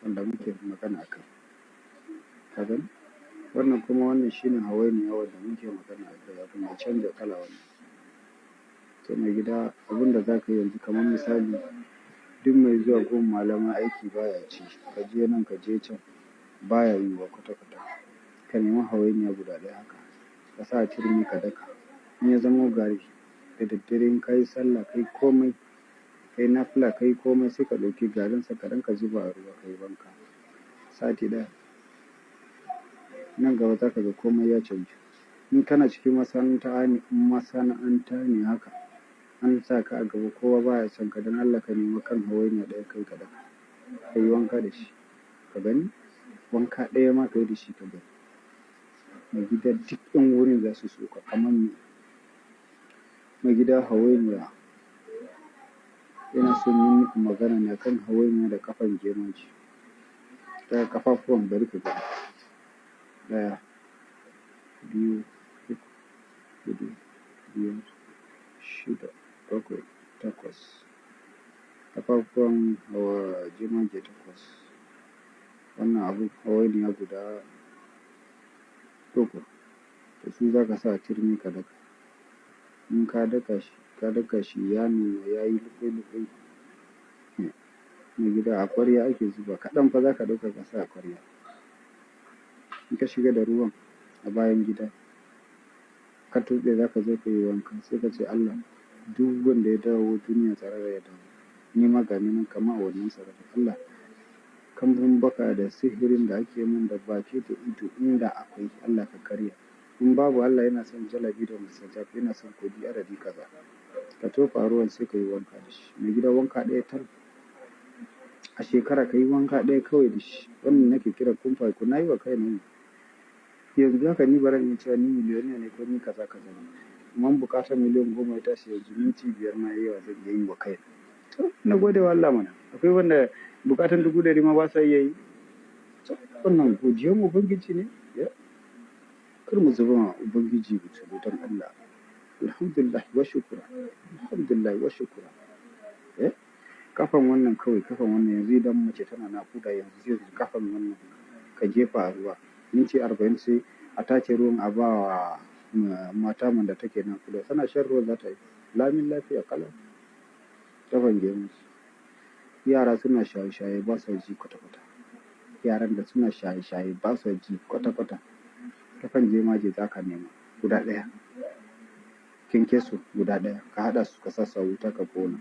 wanda muke magana a kai. Ka gani? Wannan kuma wannan shine hawainiya wanda muke magana a kai, abu mai canja kala wannan. To mai gida abin da za ka yi yanzu kamar misali duk mai zuwa gun malaman aiki baya ci, ka je nan ka je can baya yiwuwa kwata-kwata. Ka nemi hawainiya guda ɗaya haka, ka sa a turmi ka daka. In ya zamo gari da daddare in ka yi sallah ka yi komai, ka yi nafila ka yi komai sai ka ɗauki garinsa ka rinka zuba a ruwa ka yi wanka. Sati ɗaya. Nan gaba za ka ga komai ya canju. In kana cikin masana'anta ne haka, an sa ka a gaba kowa baya son ka don Allah ka nemi kan hawainiya ɗaya kai ka daka. Ka yi wanka da shi. Ka gani? Wanka ɗaya ma ka yi da shi ka gani. Mai gida duk ƴan wurin za su so ka kamar me. Mai gida hawainiya yana son yi muku magana ne akan hawainiya da ƙafan jemaji. Daga ƙafafuwan bari ka gani. 1, 2, 3, 4, 5, 6, 7, 8. Ƙafafuwan jemaje 8. Wannan abun hawainiya guda 3. Da su za ka sa a turmi ka daka. In ka daka shi ya nuna ya yi luƙui-luƙui. Mai gida a ƙwarya ake zuba. Kaɗan fa za ka ɗauka ka sa a ƙwarya. In ka shiga da ruwan a bayan gida, ka tuɓe za ka zo ka yi wanka sai ka ce Allah duk wanda ya dawo duniya tsirara ya dawo. Ni ma ga ni nan kamar a wannan tsirara. Allah kambun baka da sihirin da ake min da baki da ido inda akwai Allah ka karya. In babu Allah yana son jalabi da musajab, yana son kuɗi adadi kaza. Ka tofa ruwan sai ka yi wanka da shi. Mai gida wanka ɗaya tal. A shekara ka yi wanka ɗaya kawai da shi. Wannan nake kira kumfa ku na yi wa kai ne. Yanzu haka ni baran iya cewa ni miliyoniya ne ko ni kaza kaza ne. Man buƙatar miliyan 10 ya tashi yanzu minti 5 ma yayi wa zan iya yi wa kai. Na gode wa Allah mana. Akwai wanda buƙatan 100 ma ba sa iya yi. Wannan godiyar Ubangiji ne. Kar mu zuba ma Ubangiji butulu don Allah. Alhamdulillah wa shukura. Alhamdulillah wa shukura. Kafan wannan kawai kafan wannan yanzu idan mace tana naƙuda yanzu kafan wannan ka jefa a ruwa. Minti 40 sai a tace ruwan a ba wa mata man da take naƙuda. Tana shan ruwan za ta yi. Lamin lafiya kalau. Kafan gemunsu. Yara suna shaye-shaye ba sa ji kwata-kwata. Yaran da suna shaye-shaye ba sa ji kwata-kwata. Kafan jemaje za ka nema guda ɗaya. Kinkeso guda ɗaya. Ka haɗa su ka sassa wuta ka ƙona.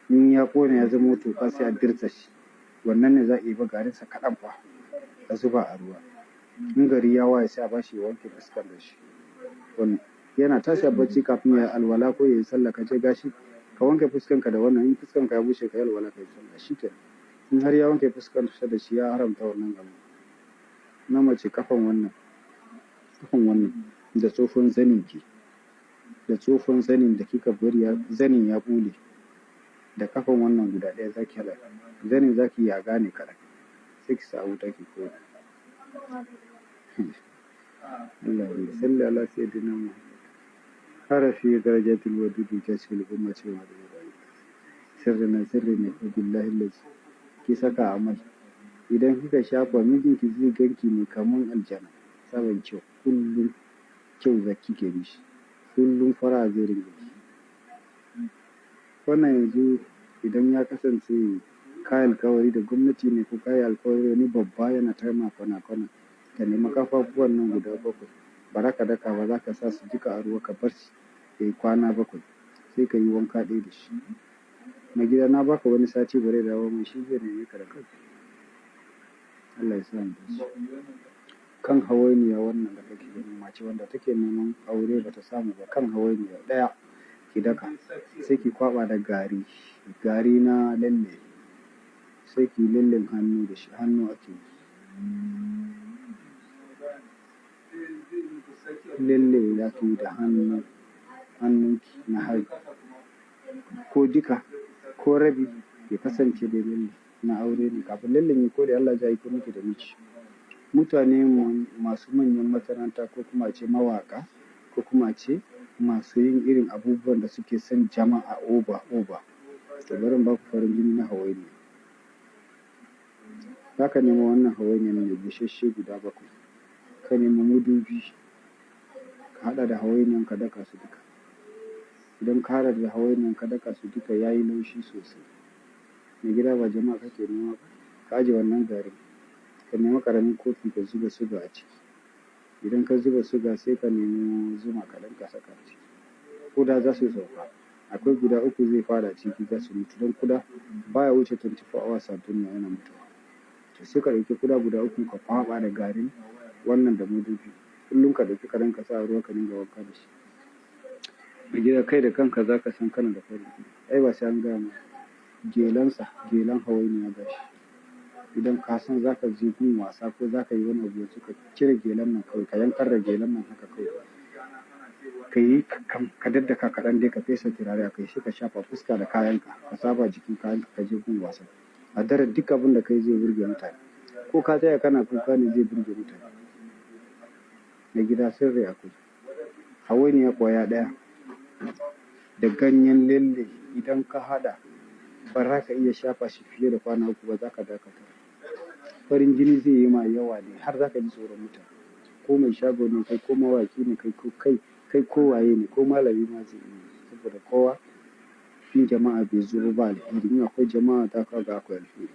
In ya ƙone ya zama toka sai a dirza shi. Wannan ne za a ɗiba garinsa kaɗan fa. Ka zuba a ruwa. In gari ya waye sai a bashi ya wanke fuskar da shi. Wannan yana tashi a bacci kafin ya yi alwala ko ya yi sallah ka ce gashi ka wanke fuskanka da wannan. In fuskanka ya bushe ka yi alwala ka yi sallah. Shi kenan. In har ya wanke fuskarsa da shi ya haramta wannan abu. Na mace kafan wannan da tsofon zanin ki. Da tsofon zanin da kika bari zanin ya ɓule. Da kafan wannan guda ɗaya za ki haɗa. Zanin za ki yaga ne kaɗan. Sai ki sa wuta ki ƙona. Allah ya salli ala sayyidina Muhammad. Harafi darajatul wadudu kashfil ummati wa darajatul. Sirrina sirri ne billahi lazi. Ki saka amal. Idan kika shafa mijinki zai ganki ne kaman aljanna. Sabon kyau. Kullum kyau zaki ke mishi. Kullum fara zai ringa ki. Wannan yanzu idan ya kasance kayan alkawari da gwamnati ne ko kayan alkawari wani babba yana taima kwana-kwana. Ka nemi ƙafafuwan nan guda 7. Bara ka daka ba za ka sa su duka a ruwa ka bar shi ya yi kwana 7. Sai ka yi wanka ɗaya da shi. Mai gida na baka wani sati bare dawo mai shi zai nemi ka da kai. Allah ya sa mu dace. Kan hawainiya wannan da kake ganin mace wanda take neman aure ba ta samu ba kan hawainiya ɗaya ki daka sai ki kwaɓa da gari na lalle sai ki lallen hannu da shi hannu ake lalle ya ki da hannunki na hagu ko duka ko rabi ya kasance da lalle na aure ne kafin lallen ya kore Allah ya aiko miki da miji. Mutane masu manyan makaranta ko kuma ce mawaƙa ko kuma ce masu yin irin abubuwan da suke son jama'a oba. To bari in baku farin jini na hawainiya. za ka nemo wannan hawainiyan mai busasshe guda 7, ka nemi madubi ka haɗa da hawainiyan ka daka su duka. Idan ka haɗa da hawainiyan ka daka su duka ya yi laushi sosai, mai gida ba jama'a kake nema ba, ka ajiye wannan garin, ka nemi ƙaramin kofi ka zuba suga a ciki. Idan ka zuba suga sai ka nemo zuma kaɗan ka saka a ciki. Ƙuda za su sauka, akwai guda 3 zai fara ciki za su mutu, don ƙuda baya wuce 24 hours a duniya yana mutuwa. To sai ka ɗauki ƙuda guda 3 ka kwaɓa da garin wannan da madubi, kullum ka ɗauki kaɗan ka sa a ruwa ka dinga wanka da shi. Mai gida kai da kanka za ka san kana da farin ciki, ai ba sai an gaya ma. Gelan hawainiya gashi. Idan ka san za ka je gun wasa ko za ka yi wani abu yanzu ka cire gelan nan kawai, ka yankar da gelan nan haka kawai. Ka yi ka daddaka kaɗan dai ka fesa turare a kai, sai ka shafa fuska da kayanka, ka saba jikin kayanka ka je gun wasa. A daren duk abin da kai zai burge mutane, ko ka tsaya kana kuka ne zai burge mutane. Mai gida sirri akwai. Hawainiya ƙwaya ɗaya da ganyen lalle idan ka haɗa ba za ka iya shafa shi fiye da kwana 3 ba, za ka dakata. Farin jini zai yi ma yawa ne har za ka ji tsoron mutane. Ko mai shago ne kai, ko mawaƙi ne kai ko waye ne, ko malami ma zai yi, saboda kowa in jama'a bai zo ba alheri, in akwai jama'a za ka ga akwai alheri.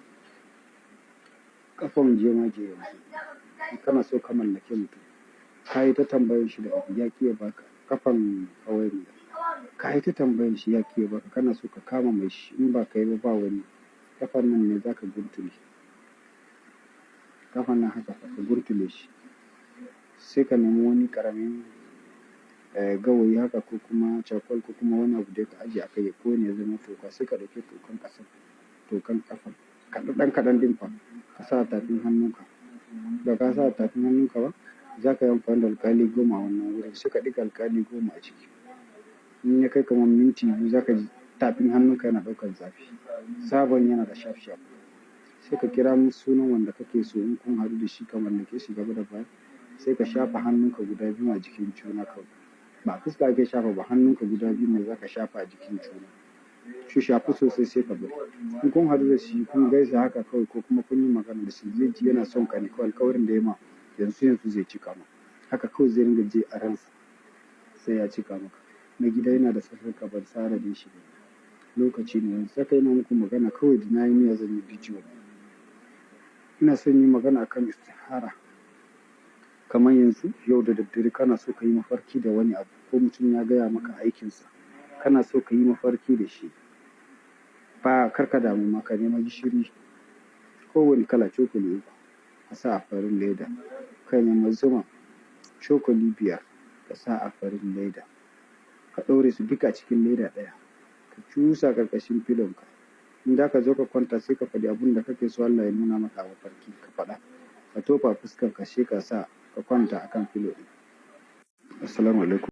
Ƙafan jemaje yanzu in kana so ka mallake mutum, ka yi ta tambayan shi da abu ya ƙi ya baka. Ƙafan hawainiya ka yi ta tambayan shi ya ƙi ya baka, kana so ka kama mai shi, in ba ka yi ba wani. Ƙafan nan ne za ka guntule, ƙafan nan haka ka guntule shi, sai ka nemi wani ƙaramin gawayi haka ko kuma cakwal ko kuma wani abu da ka ajiye a kai ya ƙone ya zama toka, sai ka ɗauki tokan ƙafan kaɗan kaɗan ɗin fa ka sa a tafin hannunka. Ba ka sa a tafin hannunka ba, za ka yi amfani da alƙali 10 a wannan wurin, sai ka ɗiga alƙali 10 a ciki. In ya kai kamar minti 2 za ka ji tafin hannunka yana ɗaukar zafi, sabon yana da shaf. Sai ka kira sunan wanda kake so, in kun haɗu da shi ka mallake shi gaba da baya, sai ka shafa hannunka guda 2 a jikin juna kawai. Ba fuska ake shafa ba, hannunka guda 2 ne za ka shafa a jikin juna. Shi shafu sosai sai ka bari. In kun haɗu da shi kun gaisa haka kawai ko kuma kun yi magana da shi, zai ji yana son ka ne kawai, alƙawarin da ya ma yanzu zai cika ma. Haka kawai zai ringa ji a ransa sai ya cika maka. Mai gida yana da sirrika ban san adadin shi ba. Lokaci ne yanzu saka ina muku magana kawai da na yi niyya zan yi bidiyo. Ina son yi magana akan istihara. Kamar yanzu yau da daddare kana so ka yi mafarki da wani abu, ko mutum ya gaya maka aikinsa, kana so ka yi mafarki da shi, ba kar ka damu ma, ka nema gishiri kowane kala cokali 3 ka sa a farin leda, ka nema zuma cokali 5 ka sa a farin leda, ka ɗaure su duka cikin leda ɗaya, ka cusa ƙarƙashin filonka. In za ka zo ka kwanta sai ka faɗi abin da kake so Allah ya nuna maka a mafarki, ka faɗa, ka tofa fuskar ka sai ka sa ka kwanta akan filo ɗin. Assalamu alaikum.